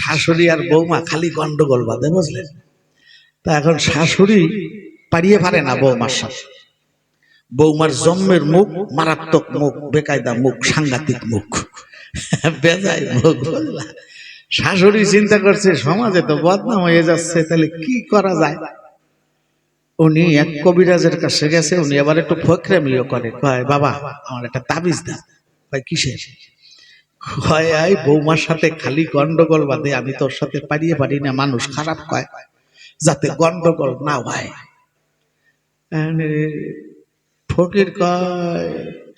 শাশুড়ি আর বৌমা খালি গন্ডগোল বাঁধে, বুঝলেন? তা এখন শাশুড়ি পারিয়ে পারে না বৌমার সাথে। বৌমার জন্মের মুখ মারাত্মক মুখ, বেকায়দা মুখ, সাংঘাতিক মুখ, বেজায় মুখ, বুঝলা? শাশুড়ি চিন্তা করছে সমাজে তো বদনাম হয়ে যাচ্ছে, তাহলে কি করা যায়। উনি এক কবিরাজের কাছে গেছে, উনি আবার একটু ফকরামিও করে, কয় বাবা আমার একটা তাবিজ দাও। কয় কিসের? কয় আই বৌমার সাথে খালি গন্ডগোল বাঁধে, আমি তোর সাথে পারিয়ে পারি না, মানুষ খারাপ কয়, যাতে গন্ডগোল না হয়। ফকির কয়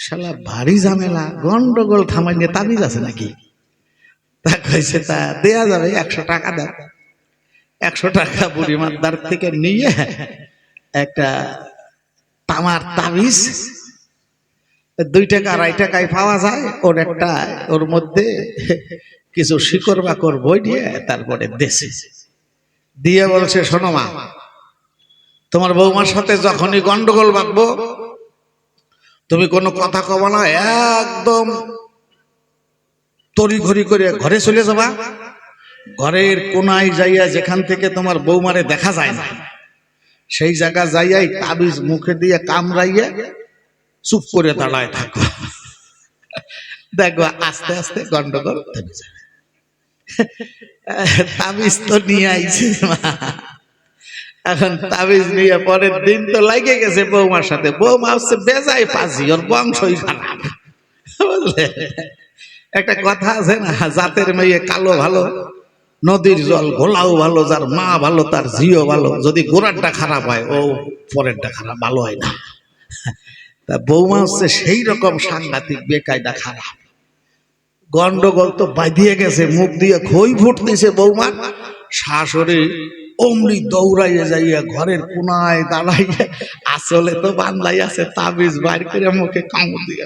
শালা ভারী ঝামেলা, গন্ডগোল থামাই নিয়ে তাবিজ আছে নাকি? তা কইছে তা দেয়া যাবে, 100 টাকা দাও। 100 টাকা বুড়িমার দ্বার থেকে নিয়ে একটা তামার তাবিজ, 2 টাকা 2.5 টাকায় পাওয়া যায়, ওর একটা, ওর মধ্যে কিছু শিকড় বাকর বই দিয়ে তারপরে দেশে দিয়ে বলছে শোনো মা, তোমার বৌমার সাথে যখনই গন্ডগোল বাঁধবো তুমি কোনো কথা কবা না, একদম তড়িঘড়ি করে ঘরে চলে যাবা, ঘরের কোনায় যাইয়া যেখান থেকে তোমার বৌমারে দেখা যায় না সেই জায়গা যাইয়াই তাবিজ মুখে দিয়ে কামড়াইয়া চুপ করে দাঁড়ায় থাকো, দেখো আস্তে আস্তে গন্ডগোল থেমে যাবে। তাবিজ তো নিয়ে আইছে মা, এখন তাবিজ নিয়ে পরের দিন তো লাগে গেছে বৌমার সাথে। বৌমা হচ্ছে বেজায় ফাঁসি, ওর বংশই খারাপ, বুঝলে? একটা কথা আছে না, জাতের মেয়ে কালো ভালো, নদীর জল ঘোলাও ভালো, যার মা ভালো তার ঝিও ভালো, যদি গোড়ারটা খারাপ হয় ও পরেরটা খারাপ ভালো হয় না। তা বৌমা হচ্ছে সেই রকম সাংঘাতিক বেকায়দা খারাপ, গন্ডগোল তো বাঁধিয়ে গেছে, মুখ দিয়ে খই ফুটতেছে বৌমা। শাশুড়ি অমনি দৌড়াইয়া যাইয়া ঘরের কোনায় দাঁড়াইয়া, আসলে তো বান্ধাই আছে, তাবিজ বাইর করে মুখে কামড় দিয়ে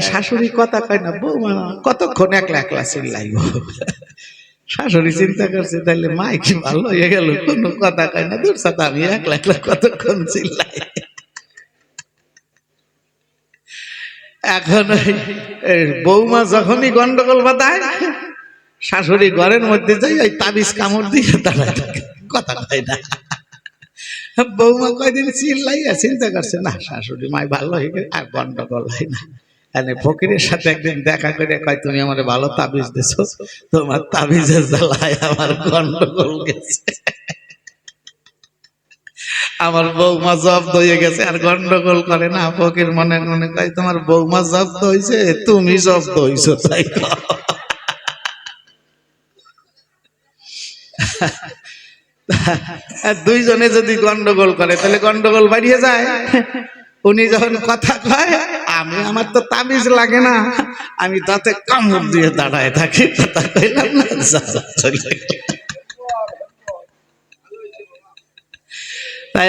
শাশুড়ি কথা কয় না, বৌমা কতক্ষণ একলা একলা চিল্লাইব। শাশুড়ি চিন্তা করছে তাহলে মা কি ভালো হয়ে গেল, কোনো কথা কয় না, দূর সাথে আমি একলা একলা কতক্ষণ চিল্লাই। এখন বৌমা যখনই গন্ডগোল বাঁধায়, শাশুড়ি ঘরের মধ্যে যাই ওই তাবিজ কামড় দিয়ে দাঁড়ায় থাকে, কথা কয় না। বৌমা কয়দিন চিল্লাইয়া চিন্তা করছে না শাশুড়ি মাই ভালো হয়ে গেছে, আর গন্ডগোল হয় না। ফকিরের সাথে একদিন দেখা করে কয় তুমি আমার ভালো তাবিজ দিছো, তোমার তাবিজের জ্বালায় আমার গন্ডগোল গেছে, আমার বৌমা জব্দ হয়ে গেছে, আর গন্ডগোল করে না। ফকির মনে মনে কয় তোমার বৌমা জব্দ হয়েছে, তুমি জব্দ হইছো, তাই দুইজনে যদি গন্ডগোল করে তাহলে গন্ডগোল বাড়িয়ে যায়। উনি যখন কথা কয়, আমি আমার তো তাবিজ লাগে না, আমি তাতে কামড় দিয়ে দাঁড়ায় থাকি, কথা কইলাম না। তাই